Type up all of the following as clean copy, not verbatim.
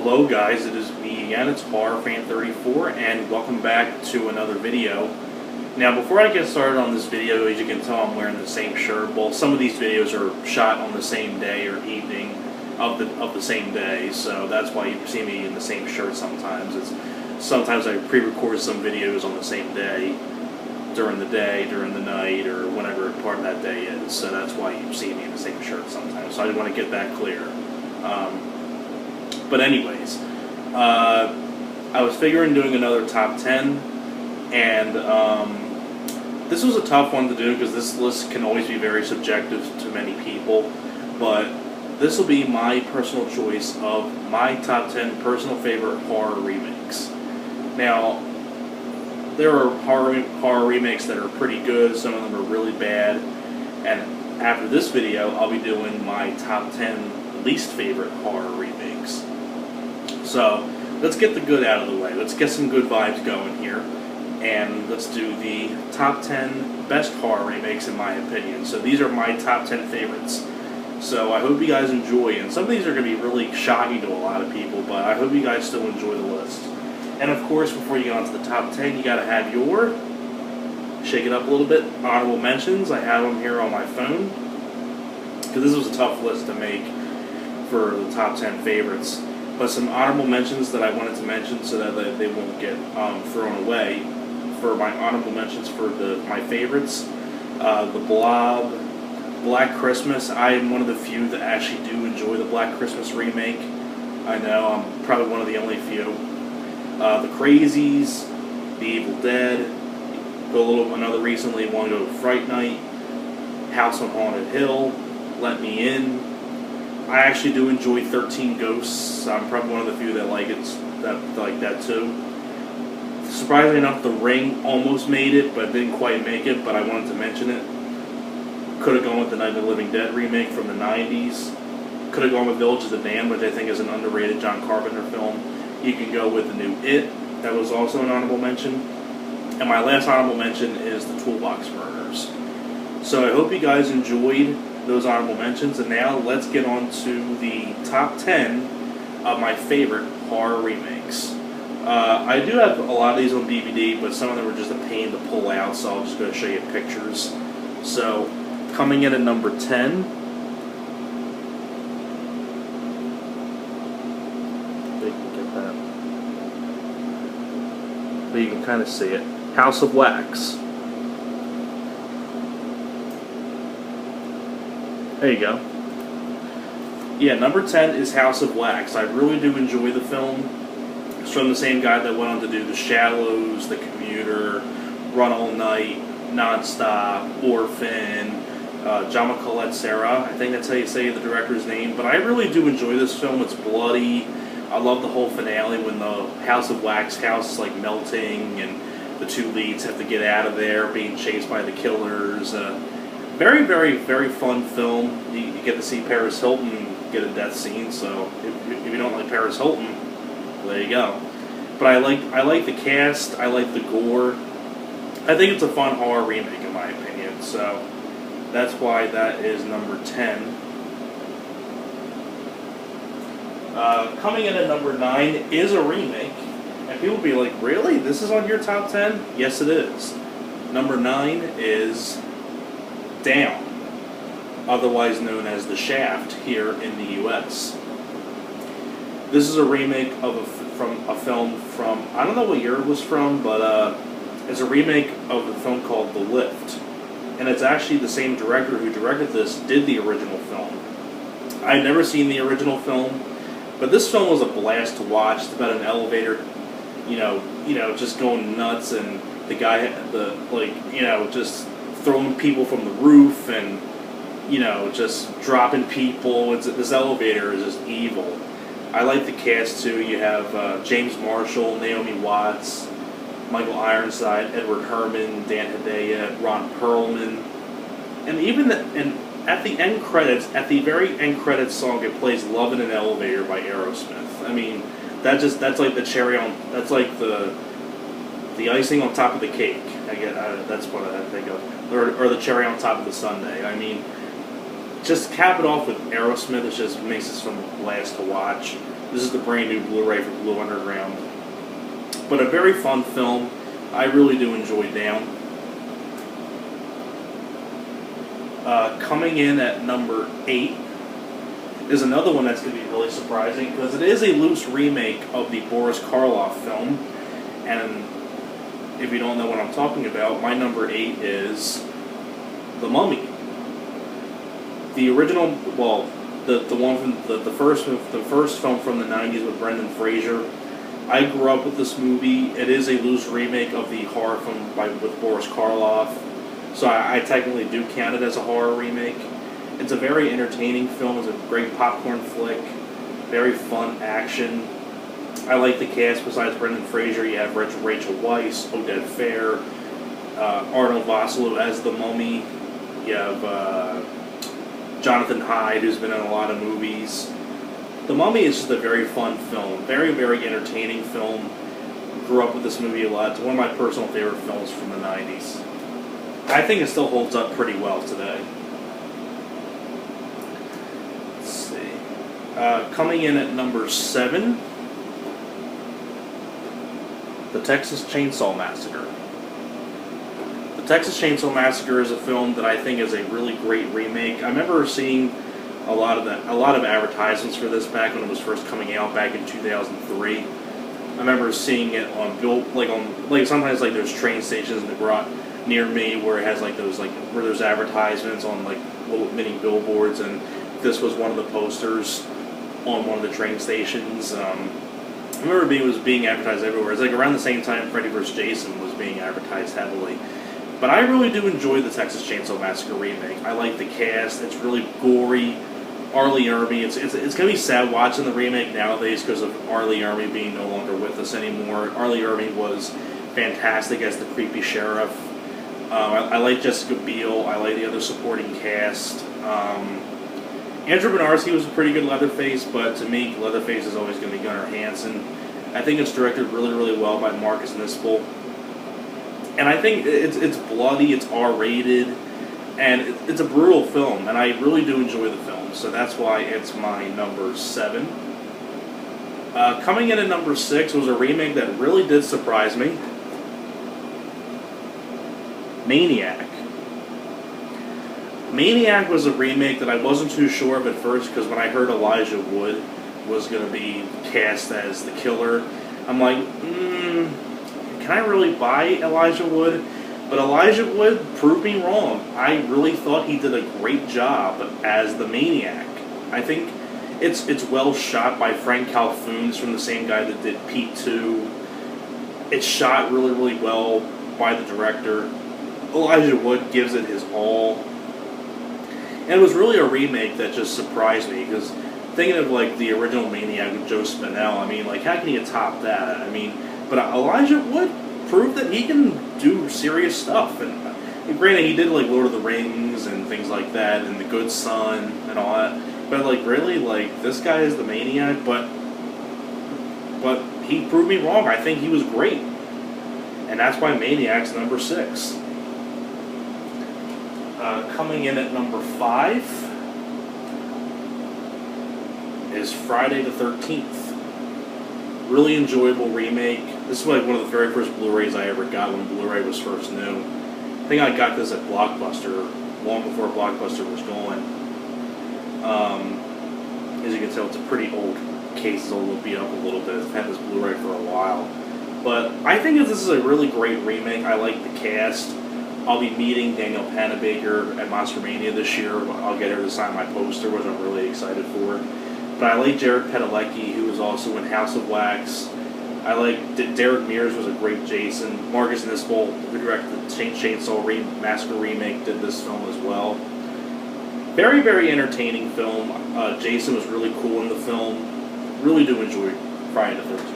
Hello guys, it is me again, it's HorrorFan34, and welcome back to another video. Now before I get started on this video, as you can tell I'm wearing the same shirt. Well, some of these videos are shot on the same day or evening of the same day, so that's why you see me in the same shirt sometimes. Sometimes I pre-record some videos on the same day, during the night, or whenever part of that day is, so that's why you see me in the same shirt sometimes. So I just want to get that clear. But anyways, I was figuring doing another top 10, and this was a tough one to do because this list can always be very subjective to many people, but this will be my personal choice of my top 10 personal favorite horror remakes. Now, there are horror remakes that are pretty good, some of them are really bad, and after this video I'll be doing my top 10 least favorite horror remakes. So, let's get the good out of the way. Let's get some good vibes going here. And let's do the top 10 best horror remakes in my opinion. So these are my top 10 favorites. So I hope you guys enjoy. And some of these are going to be really shocking to a lot of people, but I hope you guys still enjoy the list. And of course, before you get on to the top 10, you got to have your, shake it up a little bit, honorable mentions. I have them here on my phone, because this was a tough list to make for the top 10 favorites. But some honorable mentions that I wanted to mention so that they won't get thrown away. For my honorable mentions for my favorites, The Blob, Black Christmas. I am one of the few that actually do enjoy the Black Christmas remake. I know, I'm probably one of the only few. The Crazies, The Evil Dead, another recently one, go to Fright Night, House on Haunted Hill, Let Me In. I actually do enjoy 13 Ghosts. I'm probably one of the few that like that too. Surprisingly enough, The Ring almost made it, but didn't quite make it, but I wanted to mention it. Could have gone with the Night of the Living Dead remake from the 90s. Could have gone with Village of the Damned, which I think is an underrated John Carpenter film. You can go with the new It. That was also an honorable mention. And my last honorable mention is the Toolbox Murders. So I hope you guys enjoyed those honorable mentions, and now let's get on to the top 10 of my favorite horror remakes. I do have a lot of these on DVD, but some of them are just a pain to pull out, so I'll just go show you pictures. So, coming in at number 10, they can get that, but you can kind of see it, House of Wax. There you go. Yeah, number 10 is House of Wax. I really do enjoy the film. It's from the same guy that went on to do The Shallows, The Commuter, Run All Night, Nonstop, Orphan, Jama Colette Serra. I think that's how you say the director's name. But I really do enjoy this film. It's bloody. I love the whole finale when the House of Wax house is like melting and the two leads have to get out of there, being chased by the killers. Very, very, very fun film. You get to see Paris Hilton get a death scene, so if you don't like Paris Hilton, well, there you go. But I like the cast, I like the gore. I think it's a fun horror remake in my opinion, so that's why that is number 10. Coming in at number 9 is a remake, and people will be like, really? This is on your top 10? Yes, it is. Number 9 is Down, otherwise known as The Shaft here in the U.S. This is a remake of a film from, I don't know what year it was from, but it's a remake of a film called The Lift. And it's actually the same director who directed this did the original film. I'd never seen the original film, but this film was a blast to watch. It's about an elevator, you know, just going nuts, and the guy, just throwing people from the roof and, just dropping people. This elevator is just evil. I like the cast too. You have James Marshall, Naomi Watts, Michael Ironside, Edward Herrmann, Dan Hedaya, Ron Perlman, and at the end credits, at the very end credits song, it plays "Love in an Elevator" by Aerosmith. I mean, that's like the cherry on. That's like the icing on top of the cake. That's what I think of. Or the cherry on top of the sundae. I mean, just cap it off with Aerosmith. It just makes this film a blast to watch. This is the brand new Blu-ray for Blue Underground. But a very fun film. I really do enjoy Down. Coming in at number 8 is another one that's going to be really surprising because it is a loose remake of the Boris Karloff film. And if you don't know what I'm talking about, my number 8 is The Mummy. The original, well, the one from the first film from the 90s with Brendan Fraser. I grew up with this movie. It is a loose remake of the horror film with Boris Karloff, so I technically do count it as a horror remake. It's a very entertaining film. It's a great popcorn flick, very fun action. I like the cast. Besides Brendan Fraser, you have Rachel Weisz, Oded Fehr, Arnold Vosloo as the Mummy. You have Jonathan Hyde, who's been in a lot of movies. The Mummy is just a very fun film. Very, very entertaining film. Grew up with this movie a lot. It's one of my personal favorite films from the 90s. I think it still holds up pretty well today. Let's see. Coming in at number 7, The Texas Chainsaw Massacre. The Texas Chainsaw Massacre is a film that I think is a really great remake. I remember seeing a lot of advertisements for this back when it was first coming out back in 2003. I remember seeing it on sometimes like there's train stations in the garage near me where it has like those where there's advertisements on like little mini billboards, and this was one of the posters on one of the train stations. I remember it was being advertised everywhere. It's like around the same time Freddy vs. Jason was being advertised heavily. But I really do enjoy the Texas Chainsaw Massacre remake. I like the cast. It's really gory. Arlie Ermy. It's going to be sad watching the remake nowadays because of Arlie Ermy being no longer with us anymore. Arlie Ermy was fantastic as the creepy sheriff. I like Jessica Biel. I like the other supporting cast. Andrew Bernarski was a pretty good Leatherface, but to me, Leatherface is always going to be Gunnar Hansen. I think it's directed really, really well by Marcus Nispel. And I think it's bloody, it's R-rated, and it's a brutal film, and I really do enjoy the film, so that's why it's my number 7. Coming in at number 6 was a remake that really did surprise me. Maniac. Maniac was a remake that I wasn't too sure of at first, because when I heard Elijah Wood was going to be cast as the killer, I'm like, can I really buy Elijah Wood? But Elijah Wood proved me wrong. I really thought he did a great job as the Maniac. I think it's well shot by Frank Calfoons, from the same guy that did Pete 2. It's shot really, really well by the director. Elijah Wood gives it his all. And it was really a remake that just surprised me, because thinking of like the original Maniac with Joe Spinell, I mean, like, how can you top that? I mean, but Elijah Wood proved that he can do serious stuff. And granted, he did like Lord of the Rings and things like that, and The Good Son and all that. But like, really, like, this guy is the Maniac. But he proved me wrong. I think he was great, and that's why Maniac's number 6. Coming in at number 5 is Friday the 13th. Really enjoyable remake. This is like one of the very first Blu-rays I ever got when Blu-ray was first new. I think I got this at Blockbuster long before Blockbuster was going. As you can tell, it's a pretty old case. It's a little beat up a little bit. I've had this Blu-ray for a while. But I think this is a really great remake. I like the cast. I'll be meeting Danielle Panabaker at Monster Mania this year. I'll get her to sign my poster, which I'm really excited for. But I like Jared Padalecki, who was also in House of Wax. I like Derek Mears was a great Jason. Marcus Nispel, who directed the Chainsaw Massacre remake, did this film as well. Very, very entertaining film. Jason was really cool in the film. Really do enjoy Friday the 13th.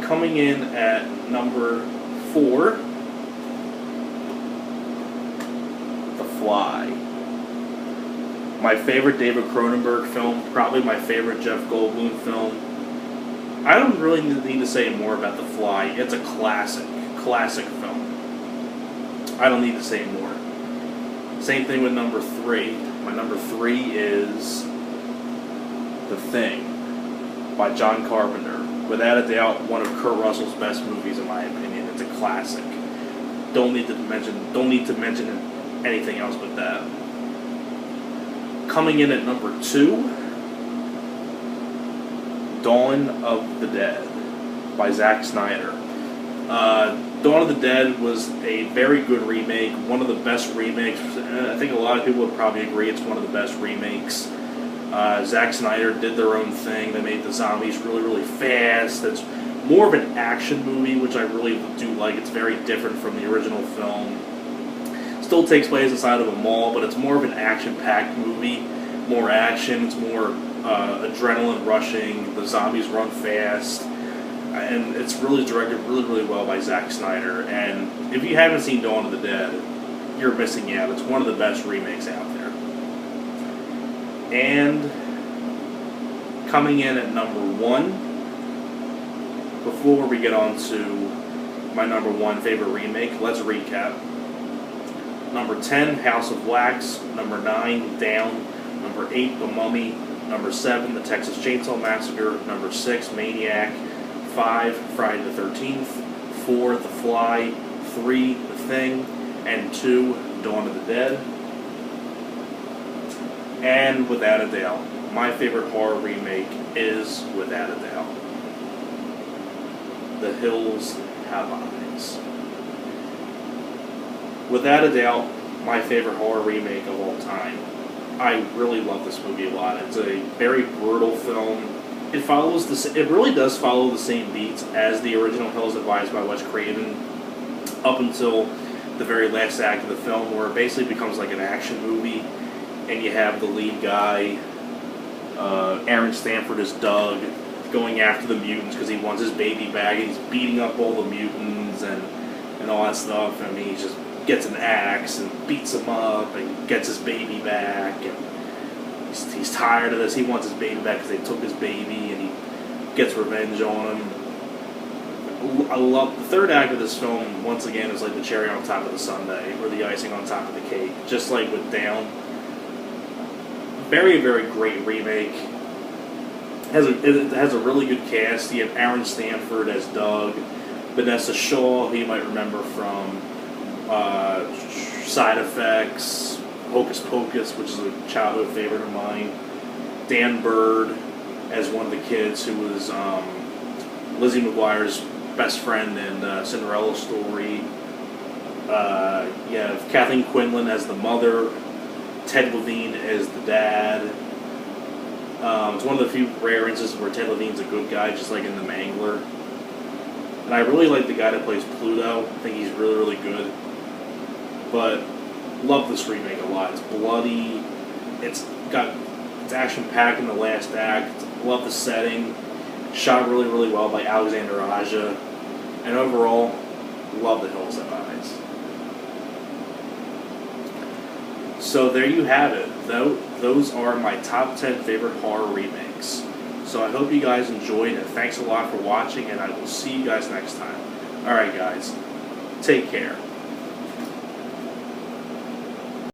Coming in at number 4, The Fly. My favorite David Cronenberg film, probably my favorite Jeff Goldblum film. I don't really need to say more about The Fly. It's a classic film. I don't need to say more. Same thing with number 3. My number 3 is The The Thing by John Carpenter. Without a doubt, one of Kurt Russell's best movies, in my opinion. It's a classic. Don't need to mention anything else but that. Coming in at number 2, Dawn of the Dead by Zack Snyder. Dawn of the Dead was a very good remake, one of the best remakes. I think a lot of people would probably agree it's one of the best remakes. Zack Snyder did their own thing. They made the zombies really, really fast. It's more of an action movie, which I really do like. It's very different from the original film. Still takes place inside of a mall, but it's more of an action-packed movie. More action. It's more adrenaline rushing. The zombies run fast. And it's really directed really, really well by Zack Snyder. And if you haven't seen Dawn of the Dead, you're missing out. It's one of the best remakes out there. And coming in at number 1, before we get on to my number 1 favorite remake, let's recap. Number 10, House of Wax. Number 9, Down. Number 8, The Mummy. Number 7, The Texas Chainsaw Massacre. Number 6, Maniac. 5, Friday the 13th. 4, The Fly. 3, The Thing. And 2, Dawn of the Dead. And without a doubt, my favorite horror remake is, without a doubt, The Hills Have Eyes. Without a doubt, my favorite horror remake of all time. I really love this movie a lot. It's a very brutal film. It really does follow the same beats as the original Hills Have Eyes by Wes Craven, up until the very last act of the film, where it basically becomes like an action movie. And you have the lead guy, Aaron Stanford as Doug, going after the mutants because he wants his baby back. And he's beating up all the mutants and all that stuff. I mean, he just gets an axe and beats them up and gets his baby back. And he's tired of this. He wants his baby back because they took his baby, and he gets revenge on him. I love the third act of this film. Once again, is like the cherry on top of the sundae, or the icing on top of the cake, just like with Down. Very, very great remake. It has a really good cast. You have Aaron Stanford as Doug, Vanessa Shaw, who you might remember from Side Effects, Hocus Pocus, which is a childhood favorite of mine. Dan Bird as one of the kids who was Lizzie McGuire's best friend in Cinderella Story. You have Kathleen Quinlan as the mother. Ted Levine as the dad. It's one of the few rare instances where Ted Levine's a good guy, just like in The Mangler. And I really like the guy that plays Pluto. I think he's really, really good. But love this remake a lot. It's bloody. It's action-packed in the last act. Love the setting. Shot really, really well by Alexander Aja. And overall, love The Hills Have Eyes. So there you have it. Those are my top 10 favorite horror remakes. So I hope you guys enjoyed, and thanks a lot for watching, and I will see you guys next time. Alright guys, take care.